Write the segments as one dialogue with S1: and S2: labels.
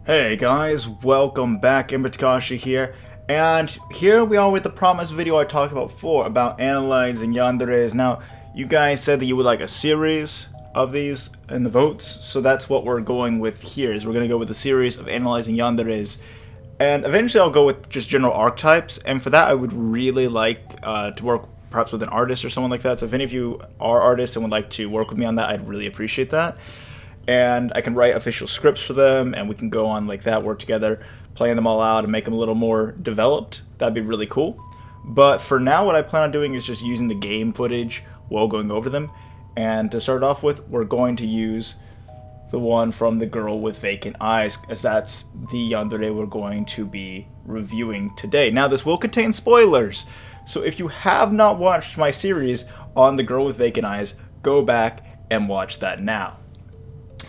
S1: Hey guys, welcome back. Takashi here, and here we are with the promised video I talked about before about analyzing Yandere's. Now, you guys said that you would like a series of these in the votes, so that's what we're going with here. Is we're gonna go with a series of analyzing Yandere's, and eventually I'll go with just general archetypes. And for that, I would really like to work perhaps with an artist or someone like that. So if any of you are artists and would like to work with me on that, I'd really appreciate that. And I can write official scripts for them, and we can go on like that, work together, playing them all out, and make them a little more developed. That'd be really cool. But for now, what I plan on doing is just using the game footage while going over them. And to start off with, we're going to use the one from the girl with vacant eyes, as that's the yandere we're going to be reviewing today. Now, this will contain spoilers, so if you have not watched my series on the girl with vacant eyes, go back and watch that now.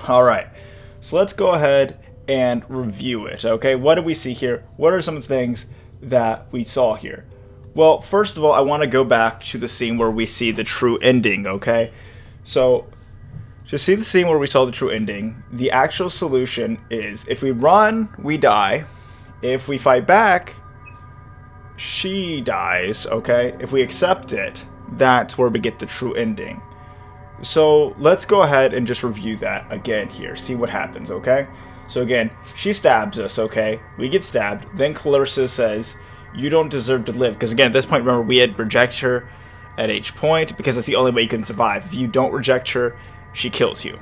S1: Alright, so let's go ahead and review it, okay? What do we see here? What are some of the things that we saw here? Well, first of all, I want to go back to the scene where we see the true ending, okay? So, to see the scene where we saw the true ending, the actual solution is, if we run, we die. If we fight back, she dies, okay? If we accept it, that's where we get the true ending. So let's go ahead and just review that again here, see what happens, okay? So again, she stabs us, okay? We get stabbed, then Clarissa says, you don't deserve to live, because again, at this point, remember, we had rejected her at each point, because that's the only way you can survive. If you don't reject her, she kills you.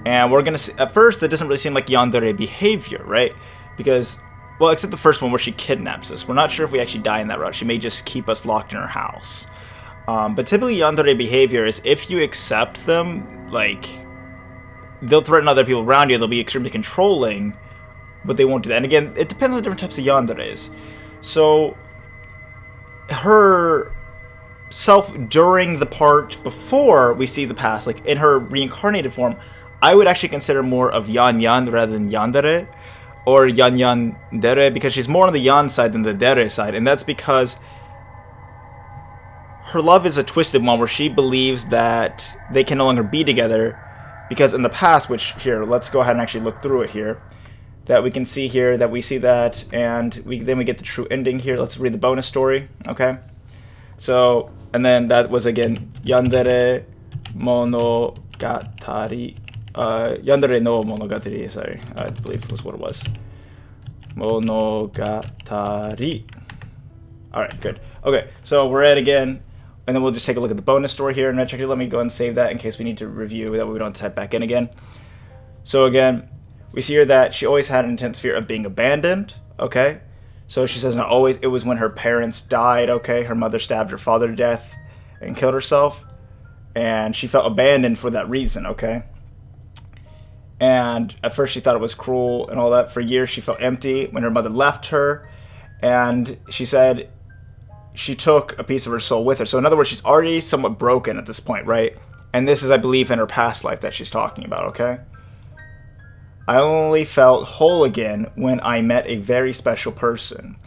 S1: And we're gonna see, at first, it doesn't really seem like yandere behavior, right? Because, well, except the first one where she kidnaps us. We're not sure if we actually die in that route. She may just keep us locked in her house. But typically yandere behavior is if you accept them, like, they'll threaten other people around you, they'll be extremely controlling, but they won't do that. And again, it depends on the different types of yanderes. So, her self during the part before we see the past, like in her reincarnated form, I would actually consider more of yan rather than yandere, or yan dere, because she's more on the yan side than the dere side, and that's because her love is a twisted one where she believes that they can no longer be together because in the past, which here, let's go ahead and actually look through it here, that we can see here that we see that, and then we get the true ending here. Let's read the bonus story, okay? So, and then that was again Yandere Monogatari. Yandere no Monogatari, sorry, I believe was what it was. Monogatari. Alright, good. Okay, so we're at again. And then we'll just take a look at the bonus story here. And actually, let me go and save that in case we need to review. That way we don't have to type back in again. So again, we see here that she always had an intense fear of being abandoned. Okay. So she says not always. It was when her parents died. Okay. Her mother stabbed her father to death and killed herself. And she felt abandoned for that reason. Okay. And at first she thought it was cruel and all that. For years she felt empty when her mother left her. And she said she took a piece of her soul with her. So in other words, she's already somewhat broken at this point, right? And this is, I believe, in her past life that she's talking about, okay? I only felt whole again when I met a very special person.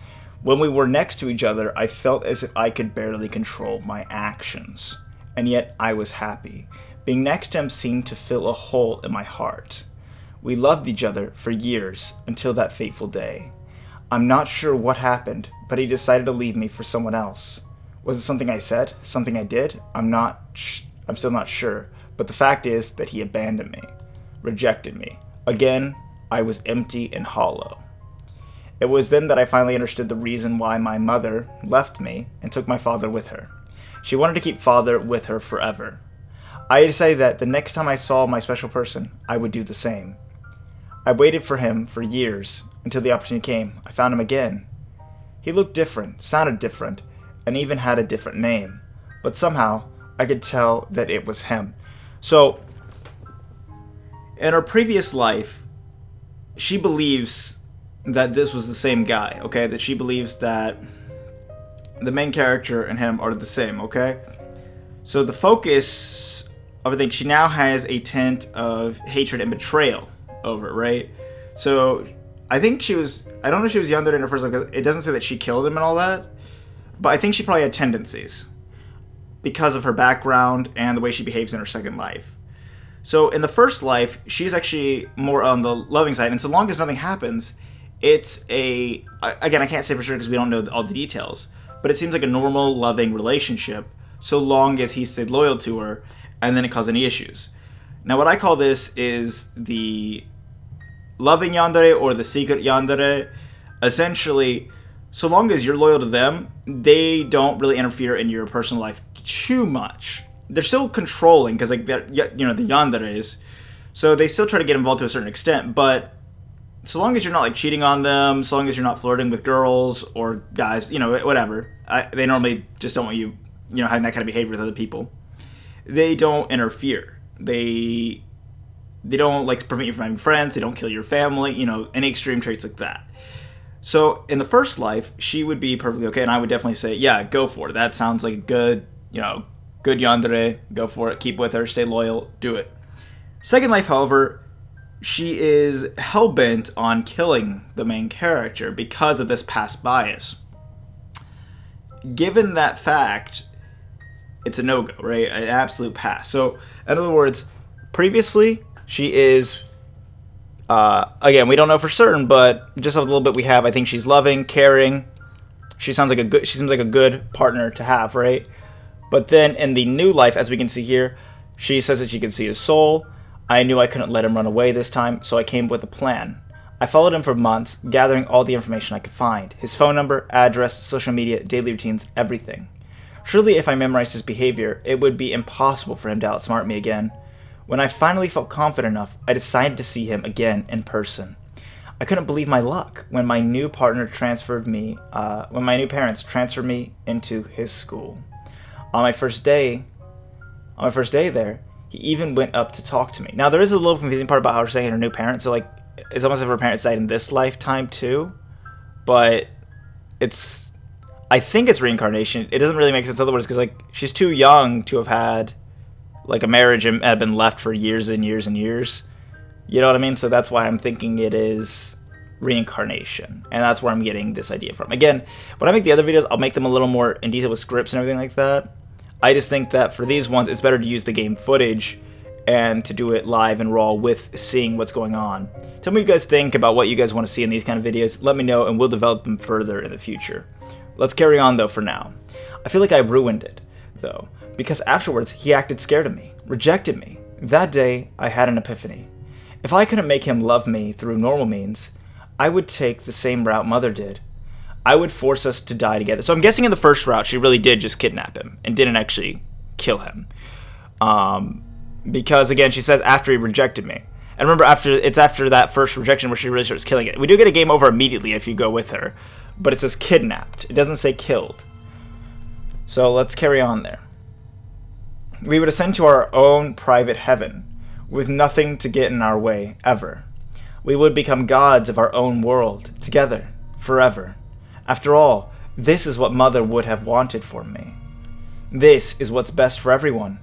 S1: When we were next to each other, I felt as if I could barely control my actions. And yet I was happy. Being next to him seemed to fill a hole in my heart. We loved each other for years until that fateful day. I'm not sure what happened, but he decided to leave me for someone else. Was it something I said? Something I did? I'm still not sure. But the fact is that he abandoned me. Rejected me. Again, I was empty and hollow. It was then that I finally understood the reason why my mother left me and took my father with her. She wanted to keep father with her forever. I decided that the next time I saw my special person, I would do the same. I waited for him for years, until the opportunity came. I found him again. He looked different, sounded different, and even had a different name. But somehow, I could tell that it was him. So, in her previous life, she believes that this was the same guy, okay? That she believes that the main character and him are the same, okay? So the focus of everything, she now has a tint of hatred and betrayal over it, right? So I think she was, I don't know if she was yandere in her first life, because it doesn't say that she killed him and all that, but I think she probably had tendencies because of her background and the way she behaves in her second life. So in the first life, she's actually more on the loving side, and so long as nothing happens, it's again, I can't say for sure because we don't know all the details, but it seems like a normal loving relationship so long as he stayed loyal to her and then it caused any issues. Now what I call this is the loving yandere or the secret yandere. Essentially, so long as you're loyal to them, they don't really interfere in your personal life too much. They're still controlling because, like, the yanderes, so they still try to get involved to a certain extent. But so long as you're not like cheating on them, so long as you're not flirting with girls or guys, whatever, they normally just don't want you, having that kind of behavior with other people. They don't interfere. They don't like prevent you from having friends. They don't kill your family. Any extreme traits like that. So in the first life, she would be perfectly okay, and I would definitely say, yeah, go for it. That sounds like a good, good yandere. Go for it. Keep with her. Stay loyal. Do it. Second life, however, she is hell-bent on killing the main character because of this past bias. Given that fact, it's a no-go, right? An absolute pass. So, in other words, previously, she is... again, we don't know for certain, but just a little bit we have. I think she's loving, caring. She seems like a good partner to have, right? But then in the new life, as we can see here, she says that she can see his soul. I knew I couldn't let him run away this time, so I came up with a plan. I followed him for months, gathering all the information I could find. His phone number, address, social media, daily routines, everything. Surely if I memorized his behavior, it would be impossible for him to outsmart me again. When I finally felt confident enough, I decided to see him again in person. I couldn't believe my luck when my new parents transferred me into his school. On my first day there, he even went up to talk to me. Now there is a little confusing part about how we're saying her new parents, so like it's almost as if her parents died in this lifetime too, but I think it's reincarnation. It doesn't really make sense otherwise because like she's too young to have had like a marriage and had been left for years and years and years. You know what I mean? So that's why I'm thinking it is reincarnation. And that's where I'm getting this idea from. Again, when I make the other videos, I'll make them a little more in detail with scripts and everything like that. I just think that for these ones, it's better to use the game footage and to do it live and raw with seeing what's going on. Tell me what you guys think about what you guys want to see in these kind of videos. Let me know and we'll develop them further in the future. Let's carry on though for now. I feel like I ruined it though, because afterwards he acted scared of me, rejected me. That day I had an epiphany. If I couldn't make him love me through normal means, I would take the same route Mother did. I would force us to die together. So I'm guessing in the first route she really did just kidnap him and didn't actually kill him. Because again, she says after he rejected me. And remember, after that first rejection where she really starts killing it. We do get a game over immediately if you go with her, but it says kidnapped. It doesn't say killed. So let's carry on there. We would ascend to our own private heaven, with nothing to get in our way, ever. We would become gods of our own world, together, forever. After all, this is what Mother would have wanted for me. This is what's best for everyone.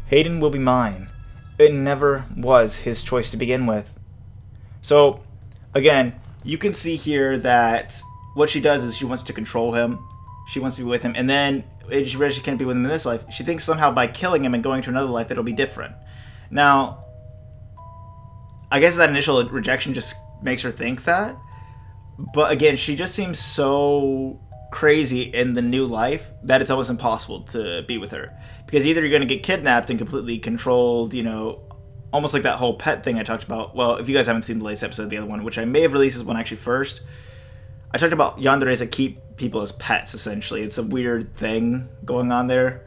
S1: Hayden will be mine. It never was his choice to begin with. So, again, you can see here that what she does is she wants to control him. She wants to be with him. And then she realizes she can't be with him in this life. She thinks somehow by killing him and going to another life that it'll be different. Now, I guess that initial rejection just makes her think that. But again, she just seems so crazy in the new life that it's almost impossible to be with her. Because either you're going to get kidnapped and completely controlled, almost like that whole pet thing I talked about. Well, if you guys haven't seen the latest episode of the other one, which I may have released this one actually first, I talked about yanderes that keep people as pets, essentially. It's a weird thing going on there.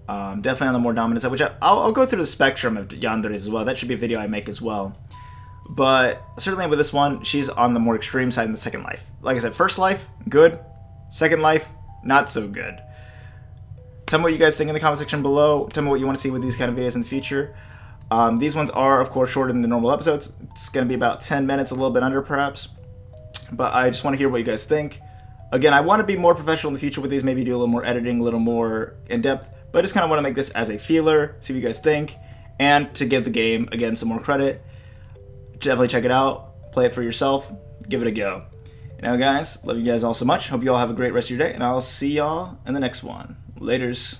S1: Definitely on the more dominant side, which I'll go through the spectrum of yanderes as well. That should be a video I make as well. But certainly with this one, she's on the more extreme side in the second life. Like I said, first life, good. Second life, not so good. Tell me what you guys think in the comment section below. Tell me what you want to see with these kind of videos in the future. These ones are, of course, shorter than the normal episodes. It's going to be about 10 minutes, a little bit under perhaps. But I just want to hear what you guys think. Again, I want to be more professional in the future with these, maybe do a little more editing, a little more in-depth. But I just kind of want to make this as a feeler, see what you guys think, and to give the game, again, some more credit. Definitely check it out, play it for yourself, give it a go. Now guys, love you guys all so much. Hope you all have a great rest of your day, and I'll see y'all in the next one. Laters.